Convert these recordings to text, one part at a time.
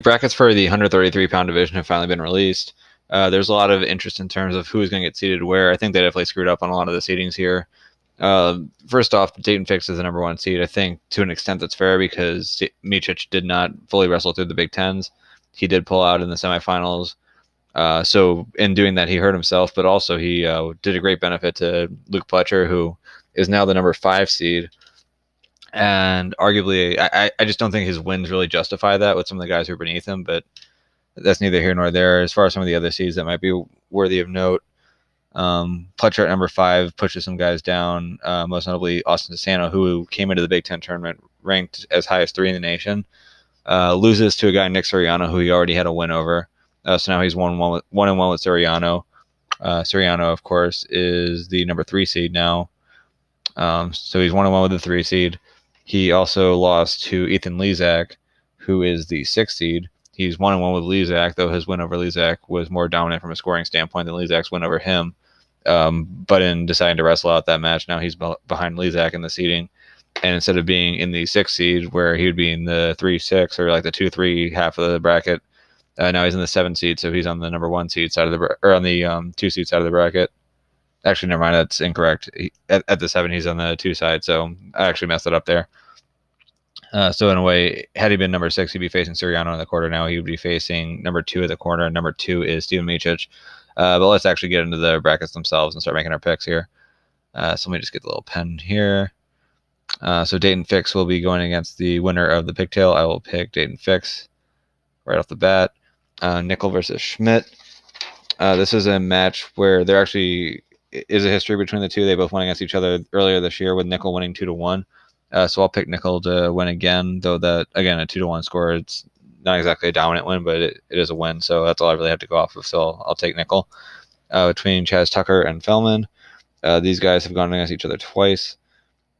brackets for the 133-pound division have finally been released. There's a lot of interest in terms of who's going to get seeded where. I think they definitely screwed up on a lot of the seedings here. First off, Dayton Fix is the number 1 seed. I think to an extent that's fair because Micic did not fully wrestle through the Big Tens. He did pull out in the semifinals. So in doing that, he hurt himself, but also he did a great benefit to Luke Pletcher, who is now the number 5 seed. And arguably, I just don't think his wins really justify that with some of the guys who are beneath him, but that's neither here nor there. As far as some of the other seeds that might be worthy of note, Pletcher at number 5 pushes some guys down, most notably Austin DeSanto, who came into the Big Ten tournament ranked as high as 3 in the nation. Loses to a guy, Nick Soriano, who he already had a win over. So now he's 1-1 with Soriano. Soriano, of course, is the number 3 seed now. So he's 1-1 with the 3 seed. He also lost to Ethan Lezak, who is the 6th seed. He's 1-1 with Lezak, though his win over Lezak was more dominant from a scoring standpoint than Lezak's win over him. But in deciding to wrestle out that match, now he's behind Lezak in the seeding. And instead of being in the 6th seed, where he would be in the 3-6 or like the 2-3 half of the bracket, now he's in the 7th seed, so he's on the number 1 seed side of the or on the 2 seed side of the bracket. Actually, never mind, that's incorrect. At the 7, he's on the 2 side, so I actually messed it up there. So in a way, had he been number 6, he'd be facing Soriano in the quarter. Now he would be facing number 2 at the corner, and number 2 is Steven Micic. But let's actually get into the brackets themselves and start making our picks here. So let me just get the little pen here. So Dayton Fix will be going against the winner of the pigtail. I will pick Dayton Fix right off the bat. Nickel versus Schmidt. This is a match where there actually is a history between the two. They both went against each other earlier this year, with Nickel winning 2-1. So I'll pick Nickel to win again, though that, again, a 2-1 score, it's not exactly a dominant win, but it is a win, so that's all I really have to go off of, so I'll take Nickel. Between Chaz Tucker and Fellman, these guys have gone against each other twice.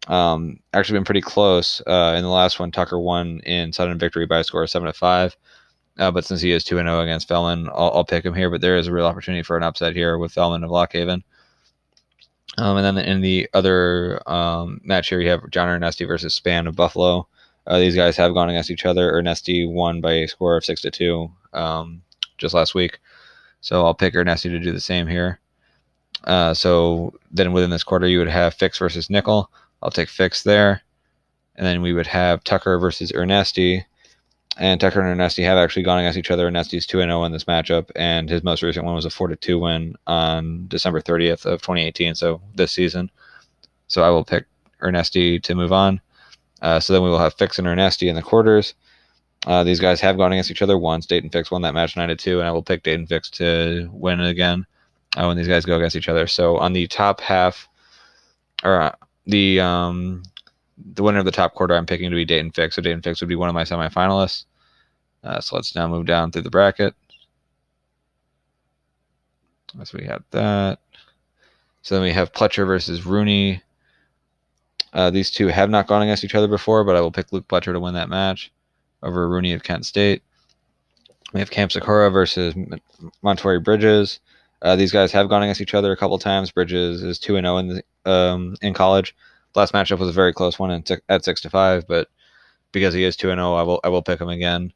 Actually been pretty close. In the last one, Tucker won in sudden victory by a score of 7-5. But since he is 2-0 against Fellman, I'll pick him here, but there is a real opportunity for an upset here with Fellman of Lockhaven. And then in the other match here, you have John Ernesti versus Span of Buffalo. These guys have gone against each other. Ernesti won by a score of 6-2 just last week. So I'll pick Ernesti to do the same here. So then within this quarter, you would have Fix versus Nickel. I'll take Fix there. And then we would have Tucker versus Ernesti. And Tucker and Ernesti have actually gone against each other. Ernesti's 2-0 in this matchup, and his most recent one was a 4-2 win on December 30th of 2018, so this season. So I will pick Ernesti to move on. So then we will have Fix and Ernesti in the quarters. These guys have gone against each other once. Dayton Fix won that match 9-2, and I will pick Dayton Fix to win it again when these guys go against each other. So on the top half, or the winner of the top quarter, I'm picking to be Dayton Fix. So Dayton Fix would be one of my semifinalists. So let's now move down through the bracket. So we have that. So then we have Pletcher versus Rooney. These two have not gone against each other before, but I will pick Luke Pletcher to win that match over Rooney of Kent State. We have Camp Sakura versus Montoya Bridges. These guys have gone against each other a couple times. Bridges is 2-0 in college. Last matchup was a very close one at 6-5, but because he is 2-0, I will pick him again.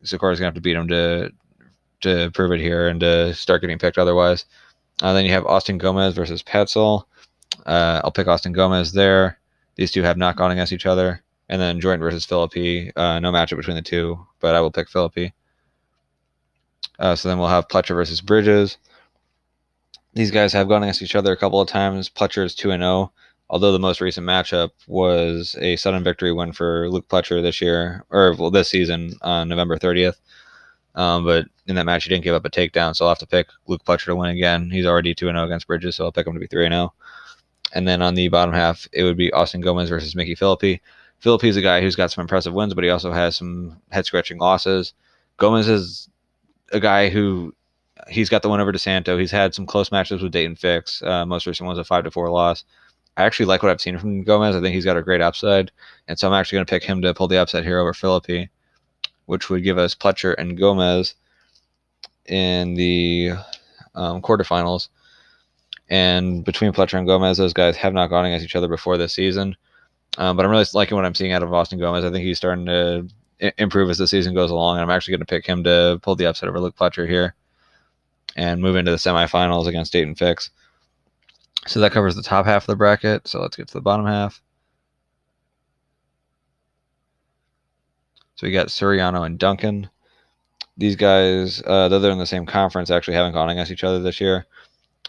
Sakura's gonna have to beat him to prove it here and to start getting picked otherwise. Then you have Austin Gomez versus Petzel. I'll pick Austin Gomez there. These two have not gone against each other. And then Joint versus Philippi. No matchup between the two, but I will pick Philippi. So then we'll have Pletcher versus Bridges. These guys have gone against each other a couple of times. Pletcher is 2-0. Although the most recent matchup was a sudden victory win for Luke Pletcher this season on November 30th. But in that match, he didn't give up a takedown, so I'll have to pick Luke Pletcher to win again. He's already 2-0 against Bridges, so I'll pick him to be 3-0. And then on the bottom half, it would be Austin Gomez versus Mickey Philippi. Philippi is a guy who's got some impressive wins, but he also has some head-scratching losses. Gomez is a guy who he's got the win over DeSanto. He's had some close matches with Dayton Fix. Most recent one was a 5-4 loss. I actually like what I've seen from Gomez. I think he's got a great upside, and so I'm actually going to pick him to pull the upset here over Philippi, which would give us Pletcher and Gomez in the quarterfinals. And between Pletcher and Gomez, those guys have not gone against each other before this season. But I'm really liking what I'm seeing out of Austin Gomez. I think he's starting to improve as the season goes along. And I'm actually going to pick him to pull the upset over Luke Pletcher here and move into the semifinals against Dayton Fix. So that covers the top half of the bracket. So let's get to the bottom half. So we got Suriano and Duncan. These guys, though they're in the same conference, actually haven't gone against each other this year,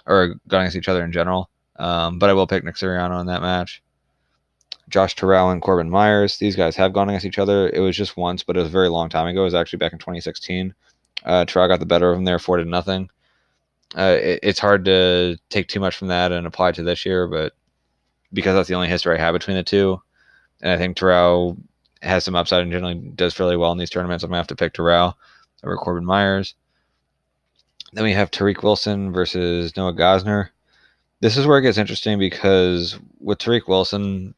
or gone against each other in general. But I will pick Nick Suriano in that match. Josh Terrell and Corbin Myers. These guys have gone against each other. It was just once, but it was a very long time ago. It was actually back in 2016. Terrell got the better of him there, 4-0. It's hard to take too much from that and apply to this year, but because that's the only history I have between the two, and I think Terrell has some upside and generally does fairly well in these tournaments, I'm going to have to pick Terrell over Corbin Myers. Then we have Tariq Wilson versus Noah Gosner. This is where it gets interesting because with Tariq Wilson,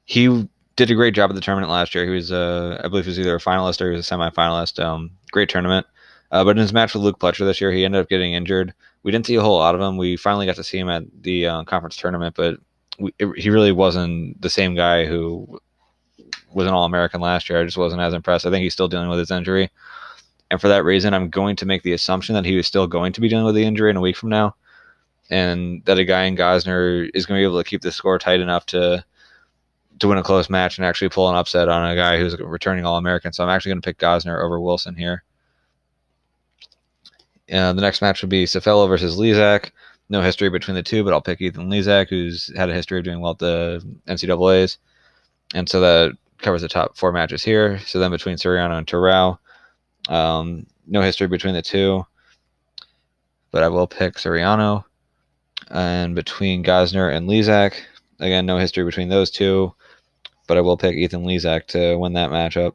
he did a great job at the tournament last year. He was, I believe, he was either a finalist or he was a semifinalist. Great tournament. But in his match with Luke Pletcher this year, he ended up getting injured. We didn't see a whole lot of him. We finally got to see him at the conference tournament, but he really wasn't the same guy who was an All-American last year. I just wasn't as impressed. I think he's still dealing with his injury. And for that reason, I'm going to make the assumption that he was still going to be dealing with the injury in a week from now, and that a guy in Gosner is going to be able to keep the score tight enough to win a close match and actually pull an upset on a guy who's a returning All-American. So I'm actually going to pick Gosner over Wilson here. The next match would be Cefello versus Lezak. No history between the two, but I'll pick Ethan Lezak, who's had a history of doing well at the NCAAs. And so that covers the top four matches here. So then between Suriano and Terrell, no history between the two, but I will pick Suriano. And between Gosner and Lezak, again, no history between those two, but I will pick Ethan Lezak to win that matchup.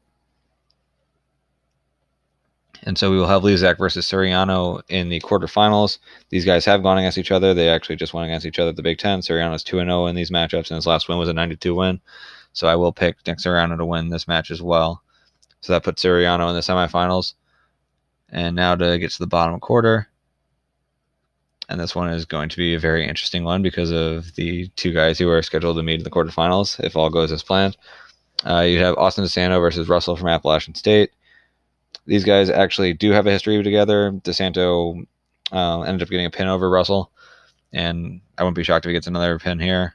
And so we will have Lezak versus Suriano in the quarterfinals. These guys have gone against each other. They actually just went against each other at the Big Ten. Suriano's 2-0 in these matchups, and his last win was a 9-2 win. So I will pick Nick Suriano to win this match as well. So that puts Suriano in the semifinals. And now to get to the bottom quarter. And this one is going to be a very interesting one because of the two guys who are scheduled to meet in the quarterfinals, if all goes as planned. You have Austin DeSanto versus Russell from Appalachian State. These guys actually do have a history together. DeSanto ended up getting a pin over Russell, and I wouldn't be shocked if he gets another pin here.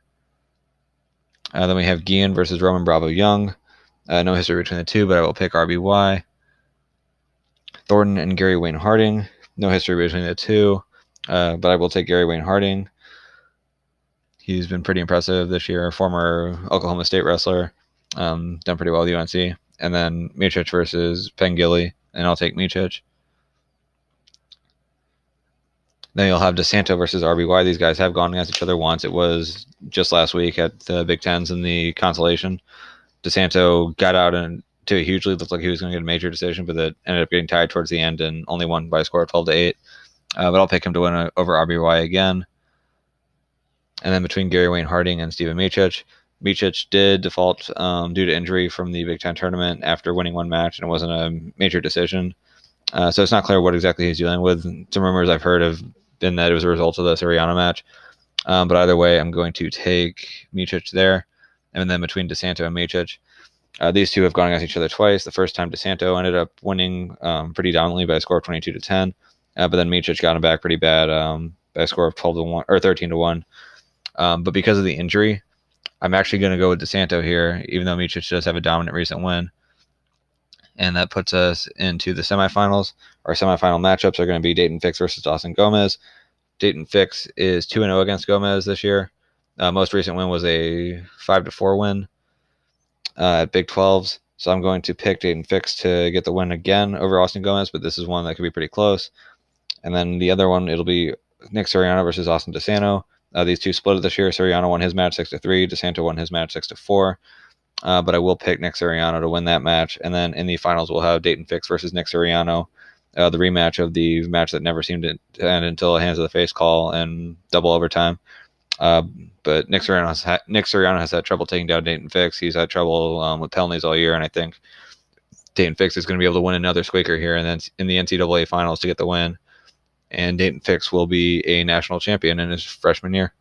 Then we have Guillen versus Roman Bravo Young. No history between the two, but I will pick RBY. Thornton and Gary Wayne Harding. No history between the two, but I will take Gary Wayne Harding. He's been pretty impressive this year. Former Oklahoma State wrestler. Done pretty well with UNC. And then Miocic versus Pengilly, and I'll take Miocic. Then you'll have DeSanto versus RBY. These guys have gone against each other once. It was just last week at the Big Tens in the consolation. DeSanto got out into a huge lead. Looked like he was going to get a major decision, but that ended up getting tied towards the end and only won by a score of 12-8. But I'll pick him to win over RBY again. And then between Gary Wayne Harding and Steven Miocic. Miocic did default due to injury from the Big Ten tournament after winning one match, and it wasn't a major decision. So it's not clear what exactly he's dealing with. Some rumors I've heard have been that it was a result of the Suriano match. But either way, I'm going to take Miocic there. And then between DeSanto and Miocic, these two have gone against each other twice. The first time DeSanto ended up winning pretty dominantly by a score of 22-10. But then Miocic got him back pretty bad by a score of 12-1 or 13-1. But because of the injury, I'm actually going to go with DeSanto here, even though Miocic does have a dominant recent win. And that puts us into the semifinals. Our semifinal matchups are going to be Dayton Fix versus Dawson Gomez. Dayton Fix is 2-0 against Gomez this year. Most recent win was a 5-4 win at Big 12s. So I'm going to pick Dayton Fix to get the win again over Austin Gomez, but this is one that could be pretty close. And then the other one, it'll be Nick Suriano versus Austin DeSanto. These two split it this year. Suriano won his match 6-3. DeSanto won his match 6-4. But I will pick Nick Suriano to win that match. And then in the finals, we'll have Dayton Fix versus Nick Suriano, the rematch of the match that never seemed to end until a hands of the face call and double overtime. But Nick Suriano has had trouble taking down Dayton Fix. He's had trouble with penalties all year, and I think Dayton Fix is going to be able to win another squeaker here and then in the NCAA finals to get the win. And Dayton Fix will be a national champion in his freshman year.